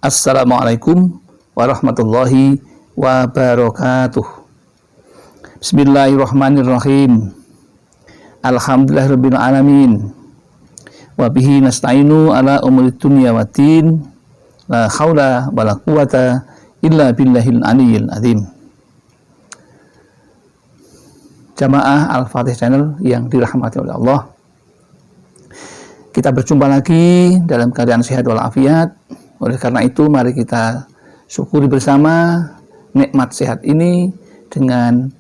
Assalamualaikum warahmatullahi wabarakatuh. Bismillahirrahmanirrahim. Alhamdulillahirabbil alamin. Wa bihi nasta'inu ala umurid dunya waddin. La haula wala quwata illa billahil aliyyil azim. Jamaah Al-Fatih Channel yang dirahmati oleh Allah, kita berjumpa lagi dalam keadaan sehat walafiat. Oleh karena itu, mari kita syukuri bersama nikmat sehat ini dengan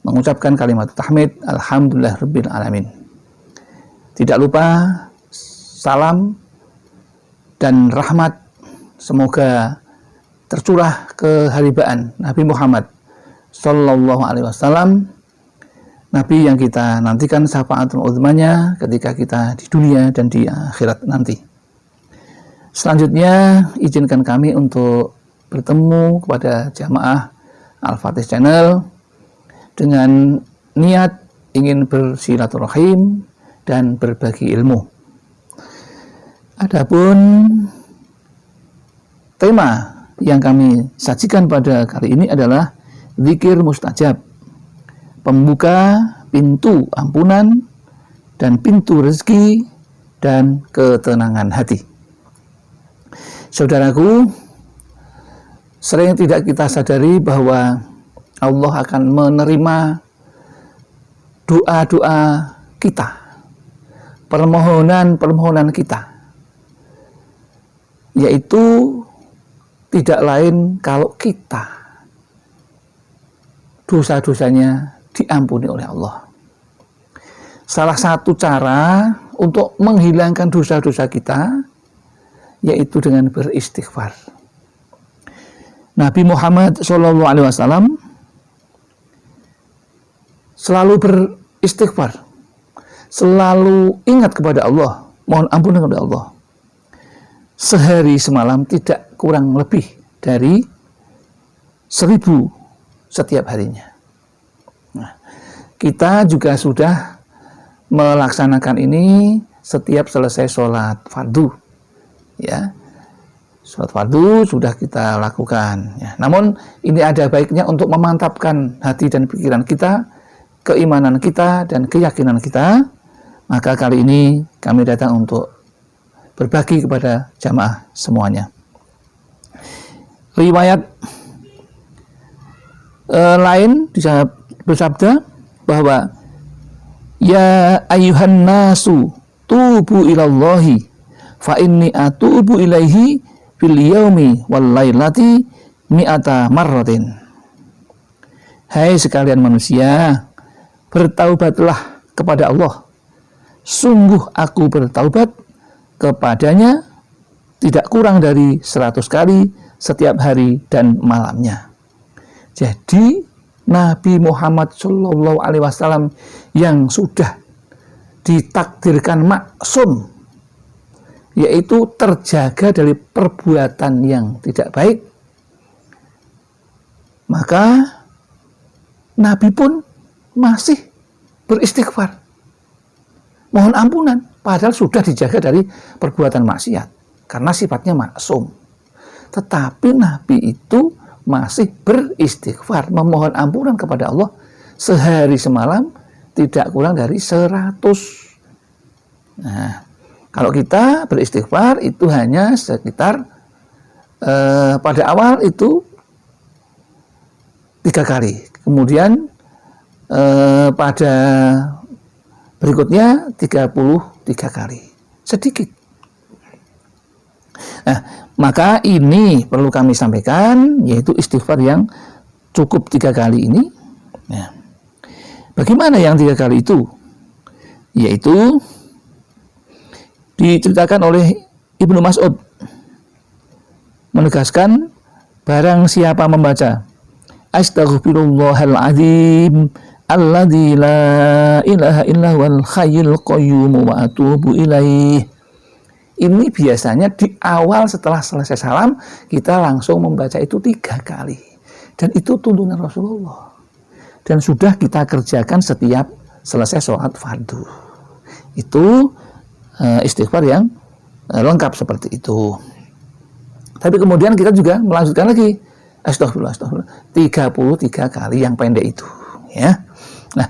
mengucapkan kalimat tahmid Alhamdulillahirabbil alamin. Tidak lupa salam dan rahmat semoga tercurah ke haribaan Nabi Muhammad sallallahu alaihi wasallam, Nabi yang kita nantikan syafaatul uzmanya ketika kita di dunia dan di akhirat nanti. Selanjutnya, izinkan kami untuk bertemu kepada jamaah Al-Fatih Channel dengan niat ingin bersilaturahim dan berbagi ilmu. Adapun tema yang kami sajikan pada kali ini adalah zikir mustajab, pembuka pintu ampunan dan pintu rezeki dan ketenangan hati. Saudaraku, sering tidak kita sadari bahwa Allah akan menerima doa-doa kita, permohonan-permohonan kita, yaitu tidak lain kalau kita dosa-dosanya diampuni oleh Allah. Salah satu cara untuk menghilangkan dosa-dosa kita yaitu dengan beristighfar. Nabi Muhammad SAW selalu beristighfar, selalu ingat kepada Allah, mohon ampun kepada Allah. Sehari semalam tidak kurang lebih dari 1000 setiap harinya. Nah, kita juga sudah melaksanakan ini setiap selesai sholat fardu. Ya, sholat fardu sudah kita lakukan. Ya, namun ini ada baiknya untuk memantapkan hati dan pikiran kita, keimanan kita dan keyakinan kita. Maka kali ini kami datang untuk berbagi kepada jamaah semuanya. Riwayat lain bisa bersabda bahwa ya ayyuhan nasu tubu ilallahi fa inni atubu ilaihi fil yaumi wal lailati mi'ata marratin. Hai sekalian manusia, bertaubatlah kepada Allah. Sungguh aku bertaubat kepadanya tidak kurang dari 100 kali setiap hari dan malamnya. Jadi Nabi Muhammad sallallahu alaihi wasallam yang sudah ditakdirkan maksum, yaitu terjaga dari perbuatan yang tidak baik, maka Nabi pun masih beristighfar, mohon ampunan, padahal sudah dijaga dari perbuatan maksiat karena sifatnya maksum. Tetapi Nabi itu masih beristighfar, memohon ampunan kepada Allah sehari semalam tidak kurang dari 100. Nah, kalau kita beristighfar itu hanya sekitar pada awal itu 3 kali, kemudian pada berikutnya 33 kali, sedikit. Nah, maka ini perlu kami sampaikan, yaitu istighfar yang cukup 3 kali ini. Nah, bagaimana yang 3 kali itu? Yaitu diceritakan oleh Ibnu Mas'ud menegaskan, barang siapa membaca astaghfirullahal azim alladzi la ilaha illa huwal hayyul qayyum wa atubu ilaih. Ini biasanya di awal setelah selesai salam kita langsung membaca itu 3 kali, dan itu tuntunan Rasulullah dan sudah kita kerjakan setiap selesai sholat fardu. Itu istighfar yang lengkap seperti itu. Tapi kemudian kita juga melanjutkan lagi astagfirullah, astagfirullah 33 kali yang pendek itu, ya. Nah,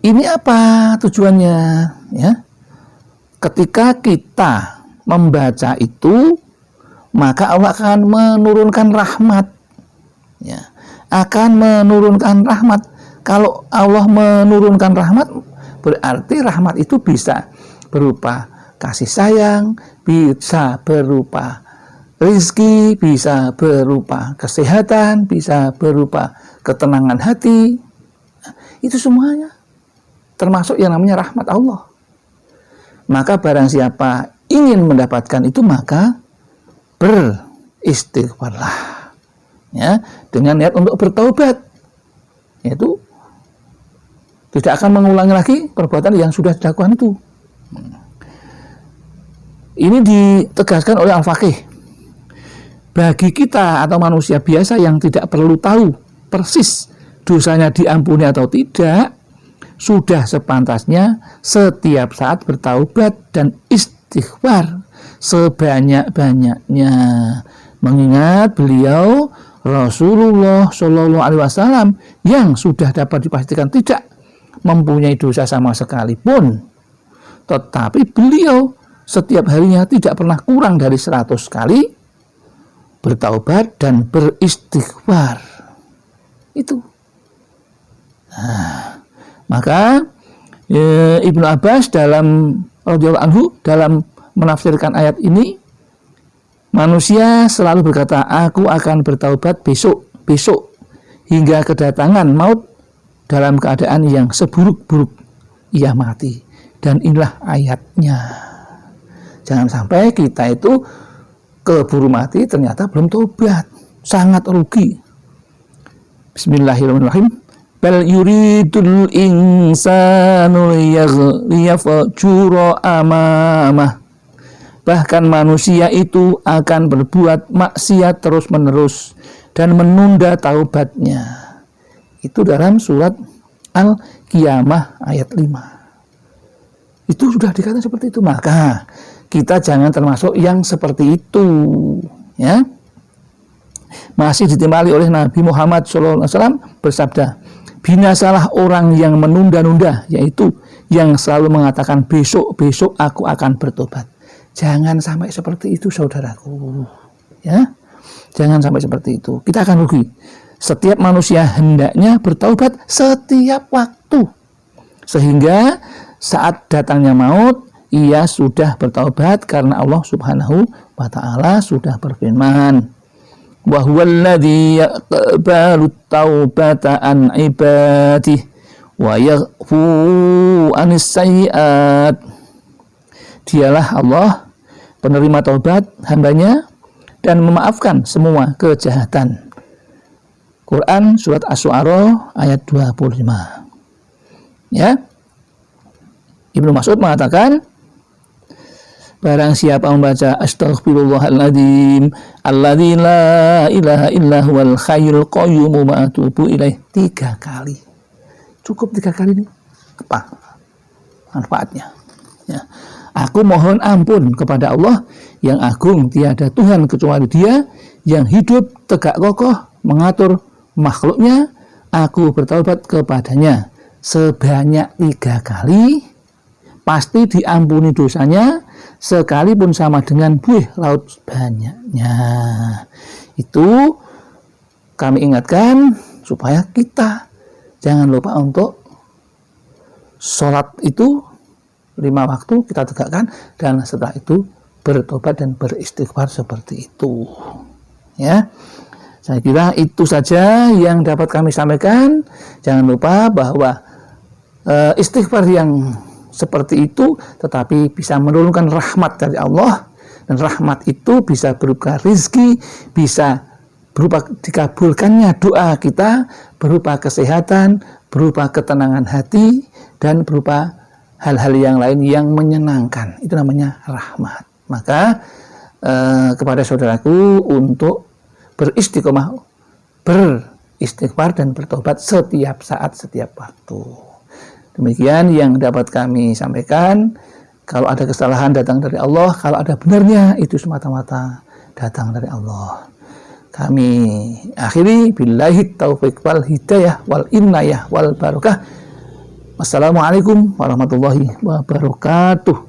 ini apa tujuannya, ya? Ketika kita membaca itu, maka Allah akan menurunkan rahmat, ya. Akan menurunkan rahmat. Kalau Allah menurunkan rahmat, berarti rahmat itu bisa berupa kasih sayang, bisa berupa rizki, bisa berupa kesehatan, bisa berupa ketenangan hati. Itu semuanya termasuk yang namanya rahmat Allah. Maka barang siapa ingin mendapatkan itu, maka beristighfarlah, ya, dengan niat untuk bertaubat, yaitu tidak akan mengulangi lagi perbuatan yang sudah dilakukan itu. Ini ditegaskan oleh Al-Faqih. Bagi kita atau manusia biasa yang tidak perlu tahu persis dosanya diampuni atau tidak, sudah sepantasnya setiap saat bertaubat dan istighfar sebanyak-banyaknya. Mengingat beliau Rasulullah Shallallahu Alaihi Wasallam yang sudah dapat dipastikan tidak mempunyai dosa sama sekalipun, tetapi beliau setiap harinya tidak pernah kurang dari 100 kali bertaubat dan beristighfar. Itu. Nah, maka Ibnu Abbas radhiyallahu anhu dalam menafsirkan ayat ini, manusia selalu berkata, aku akan bertaubat besok hingga kedatangan maut dalam keadaan yang seburuk-buruk ia mati. Dan inilah ayatnya. Jangan sampai kita itu keburu mati ternyata belum tobat, sangat rugi. Bismillahirrahmanirrahim. Bal yuridul insanu liyafjura amamah. Bahkan manusia itu akan berbuat maksiat terus-menerus dan menunda taubatnya. Itu dalam surat Al-Qiyamah ayat 5. Itu sudah dikatakan seperti itu. Maka kita jangan termasuk yang seperti itu, ya. Masih ditimbali oleh Nabi Muhammad SAW bersabda, binasalah orang yang menunda-nunda, yaitu yang selalu mengatakan besok aku akan bertobat. Jangan sampai seperti itu, saudaraku, ya. Jangan sampai seperti itu, kita akan rugi. Setiap manusia hendaknya bertaubat setiap waktu, sehingga saat datangnya maut ia sudah bertaubat, karena Allah Subhanahu wa ta'ala sudah berfirman, wa huwallazi yaqbalu taubata an ibadihi wa yaghfu anis sayyi'at. Dialah Allah penerima taubat hambanya dan memaafkan semua kejahatan. Quran surat Asy-Syu'ara ayat 25. Ya. Ibnu Mas'ud mengatakan, barang siapa membaca astaghfirullahaladzim alladzi la ilaha illa huwal hayyul qayyum wa atubu ilaih 3 kali. Cukup 3 kali ini. Apa manfaatnya? Ya. Aku mohon ampun kepada Allah yang agung, tiada Tuhan kecuali Dia, yang hidup tegak kokoh mengatur makhluknya. Aku bertaubat kepadanya sebanyak 3 kali, pasti diampuni dosanya, sekalipun sama dengan buih laut banyaknya. Itu kami ingatkan supaya kita jangan lupa untuk sholat itu 5 waktu kita tegakkan, dan setelah itu bertobat dan beristighfar seperti itu. Ya, saya kira itu saja yang dapat kami sampaikan. Jangan lupa bahwa istighfar yang seperti itu tetapi bisa menurunkan rahmat dari Allah, dan rahmat itu bisa berupa rizki, bisa berupa dikabulkannya doa kita, berupa kesehatan, berupa ketenangan hati, dan berupa hal-hal yang lain yang menyenangkan. Itu namanya rahmat. Maka kepada saudaraku untuk beristiqomah, beristighfar dan bertobat setiap saat, setiap waktu. Demikian yang dapat kami sampaikan. Kalau ada kesalahan datang dari Allah, kalau ada benarnya itu semata-mata datang dari Allah. Kami akhiri billahi taufiq wal hidayah wal inayah wal barakah. Wassalamualaikum warahmatullahi wabarakatuh.